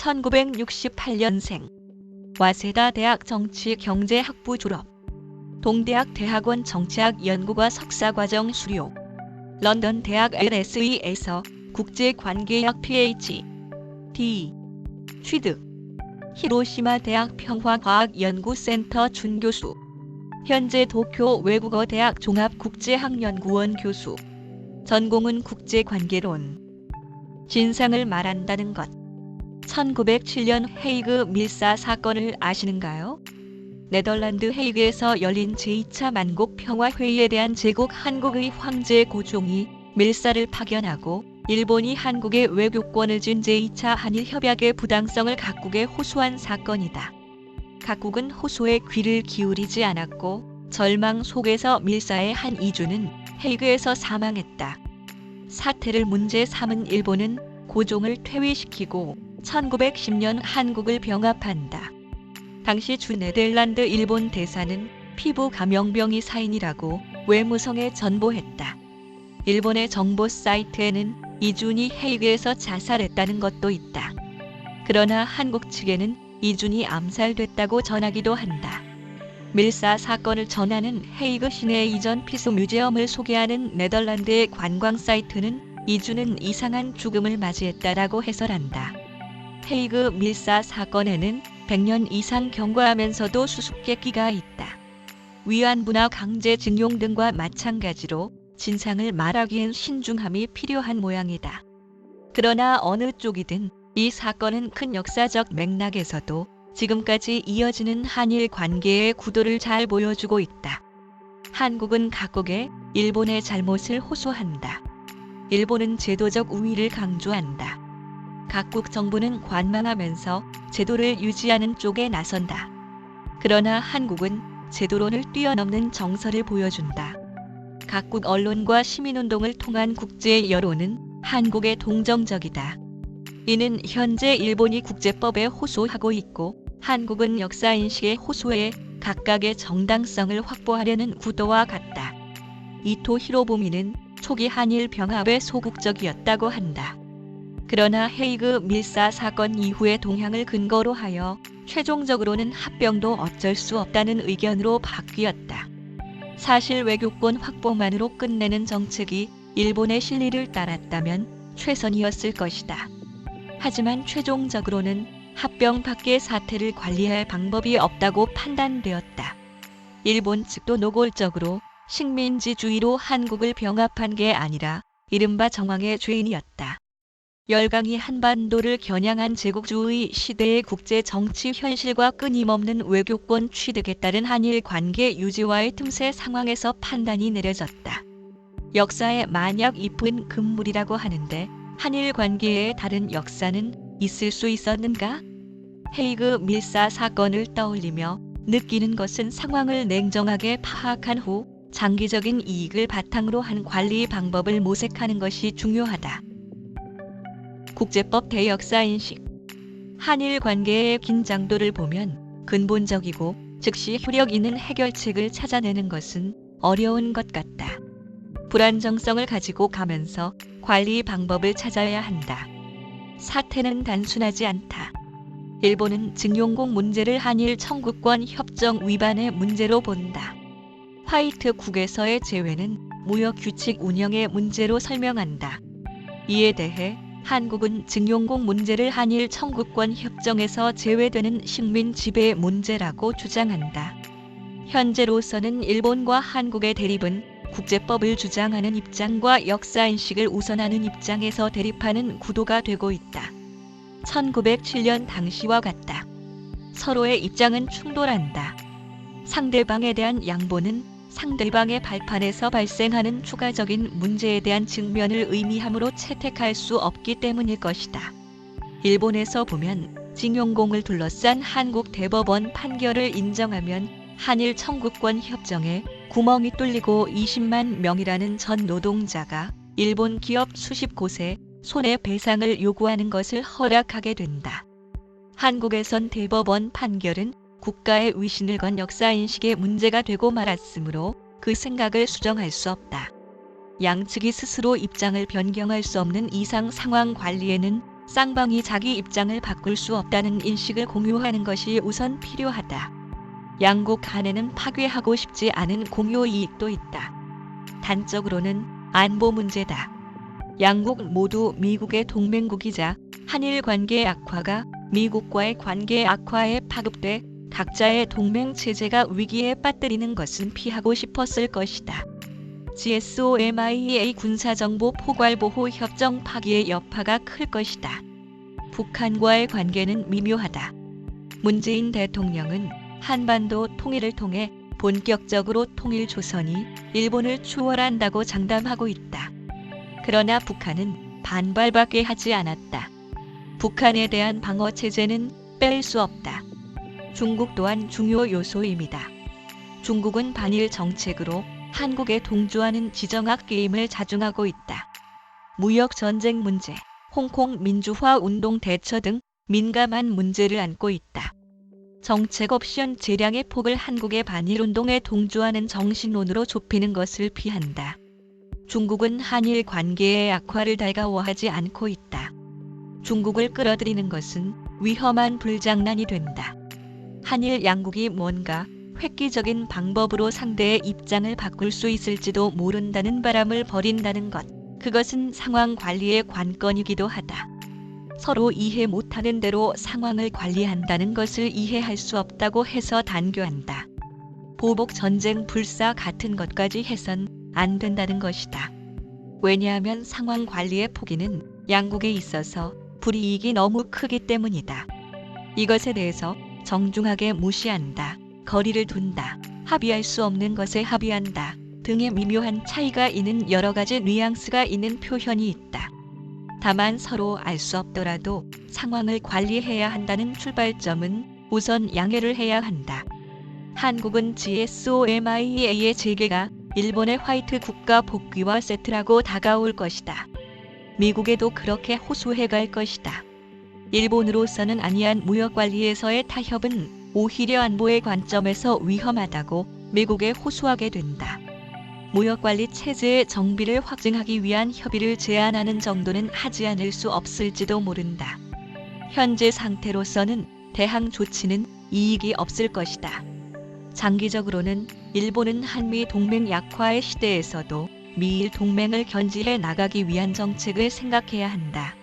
1968년생. 와세다 대학 정치경제학부 졸업. 동대학 대학원 정치학 연구과 석사과정 수료. 런던 대학 LSE에서 국제관계학 PhD 취득. 히로시마 대학 평화과학연구센터 준교수. 현재 도쿄 외국어 대학 종합국제학연구원 교수. 전공은 국제관계론. 진상을 말한다는 것. 1907년 헤이그 밀사 사건을 아시는가요? 네덜란드 헤이그에서 열린 제2차 만국 평화회의에 대한 제국 한국의 황제 고종이 밀사를 파견하고 일본이 한국에 외교권을 준 제2차 한일협약의 부당성을 각국에 호소한 사건이다. 각국은 호소에 귀를 기울이지 않았고 절망 속에서 밀사의 한 이주는 헤이그에서 사망했다. 사태를 문제 삼은 일본은 고종을 퇴위시키고 1910년 한국을 병합한다. 당시 주 네덜란드 일본 대사는 피부 감염병이 사인이라고 외무성에 전보했다. 일본의 정보 사이트에는 이준이 헤이그에서 자살했다는 것도 있다. 그러나 한국 측에는 이준이 암살됐다고 전하기도 한다. 밀사 사건을 전하는 헤이그 시내 이전 피소 뮤지엄을 소개하는 네덜란드의 관광 사이트는 이준은 이상한 죽음을 맞이했다라고 해설한다. 헤이그 밀사 사건에는 100년 이상 경과하면서도 수수께끼가 있다. 위안부나 강제징용 등과 마찬가지로 진상을 말하기엔 신중함이 필요한 모양이다. 그러나 어느 쪽이든 이 사건은 큰 역사적 맥락에서도 지금까지 이어지는 한일 관계의 구도를 잘 보여주고 있다. 한국은 각국에 일본의 잘못을 호소한다. 일본은 제도적 우위를 강조한다. 각국 정부는 관망하면서 제도를 유지하는 쪽에 나선다. 그러나 한국은 제도론을 뛰어넘는 정서를 보여준다. 각국 언론과 시민운동을 통한 국제 여론은 한국에 동정적이다. 이는 현재 일본이 국제법에 호소하고 있고 한국은 역사인식의 호소에 각각의 정당성을 확보하려는 구도와 같다. 이토 히로부미는 초기 한일 병합에 소극적이었다고 한다. 그러나 헤이그 밀사 사건 이후의 동향을 근거로 하여 최종적으로는 합병도 어쩔 수 없다는 의견으로 바뀌었다. 사실 외교권 확보만으로 끝내는 정책이 일본의 실리를 따랐다면 최선이었을 것이다. 하지만 최종적으로는 합병 밖의 사태를 관리할 방법이 없다고 판단되었다. 일본 측도 노골적으로 식민지주의로 한국을 병합한 게 아니라 이른바 정황의 죄인이었다. 열강이 한반도를 겨냥한 제국주의 시대의 국제 정치 현실과 끊임없는 외교권 취득에 따른 한일 관계 유지와의 틈새 상황에서 판단이 내려졌다. 역사의 만약 잎은 금물이라고 하는데 한일 관계의 다른 역사는 있을 수 있었는가? 헤이그 밀사 사건을 떠올리며 느끼는 것은 상황을 냉정하게 파악한 후 장기적인 이익을 바탕으로 한 관리 방법을 모색하는 것이 중요하다. 국제법 대역사인식. 한일 관계의 긴장도를 보면 근본적이고 즉시 효력 있는 해결책을 찾아내는 것은 어려운 것 같다. 불안정성을 가지고 가면서 관리 방법을 찾아야 한다. 사태는 단순하지 않다. 일본은 증용공 문제를 한일 청구권 협정 위반의 문제로 본다. 화이트국에서의 제외는 무역 규칙 운영의 문제로 설명한다. 이에 대해 한국은 증용공 문제를 한일 청구권 협정에서 제외되는 식민 지배 문제라고 주장한다. 현재로서는 일본과 한국의 대립은 국제법을 주장하는 입장과 역사인식을 우선하는 입장에서 대립하는 구도가 되고 있다. 1907년 당시와 같다. 서로의 입장은 충돌한다. 상대방에 대한 양보는 상대방의 발판에서 발생하는 추가적인 문제에 대한 직면을 의미하므로 채택할 수 없기 때문일 것이다. 일본에서 보면 징용공을 둘러싼 한국 대법원 판결을 인정하면 한일 청구권 협정에 구멍이 뚫리고 20만 명이라는 전 노동자가 일본 기업 수십 곳에 손해배상을 요구하는 것을 허락하게 된다. 한국에선 대법원 판결은 국가의 위신을 건 역사인식의 문제가 되고 말았으므로 그 생각을 수정할 수 없다. 양측이 스스로 입장을 변경할 수 없는 이상 상황 관리에는 쌍방이 자기 입장을 바꿀 수 없다는 인식을 공유하는 것이 우선 필요하다. 양국 간에는 파괴하고 싶지 않은 공유 이익도 있다. 단적으로는 안보 문제다. 양국 모두 미국의 동맹국이자 한일 관계 악화가 미국과의 관계 악화에 파급돼 각자의 동맹 체제가 위기에 빠뜨리는 것은 피하고 싶었을 것이다. GSOMIA 군사정보 포괄보호 협정 파기의 여파가 클 것이다. 북한과의 관계는 미묘하다. 문재인 대통령은 한반도 통일을 통해 본격적으로 통일 조선이 일본을 추월한다고 장담하고 있다. 그러나 북한은 반발밖에 하지 않았다. 북한에 대한 방어 체제는 뺄 수 없다. 중국 또한 중요 요소입니다. 중국은 반일 정책으로 한국에 동조하는 지정학 게임을 자중하고 있다. 무역 전쟁 문제, 홍콩 민주화 운동 대처 등 민감한 문제를 안고 있다. 정책 옵션 재량의 폭을 한국의 반일 운동에 동조하는 정신론으로 좁히는 것을 피한다. 중국은 한일 관계의 악화를 달가워하지 않고 있다. 중국을 끌어들이는 것은 위험한 불장난이 된다. 한일 양국이 뭔가 획기적인 방법으로 상대의 입장을 바꿀 수 있을지도 모른다는 바람을 버린다는 것, 그것은 상황 관리의 관건이기도 하다. 서로 이해 못하는 대로 상황을 관리한다는 것을 이해할 수 없다고 해서 단교한다. 보복 전쟁 불사 같은 것까지 해선 안 된다는 것이다. 왜냐하면 상황 관리의 폭이는 양국에 있어서 불이익이 너무 크기 때문이다. 이것에 대해서 정중하게 무시한다, 거리를 둔다, 합의할 수 없는 것에 합의한다 등의 미묘한 차이가 있는 여러 가지 뉘앙스가 있는 표현이 있다. 다만 서로 알 수 없더라도 상황을 관리해야 한다는 출발점은 우선 양해를 해야 한다. 한국은 GSOMIA의 재개가 일본의 화이트 국가 복귀와 세트라고 다가올 것이다. 미국에도 그렇게 호소해 갈 것이다. 일본으로서는 안이한 무역관리에서의 타협은 오히려 안보의 관점에서 위험하다고 미국에 호소하게 된다. 무역관리 체제의 정비를 확증하기 위한 협의를 제안하는 정도는 하지 않을 수 없을지도 모른다. 현재 상태로서는 대항 조치는 이익이 없을 것이다. 장기적으로는 일본은 한미 동맹 약화의 시대에서도 미일 동맹을 견지해 나가기 위한 정책을 생각해야 한다.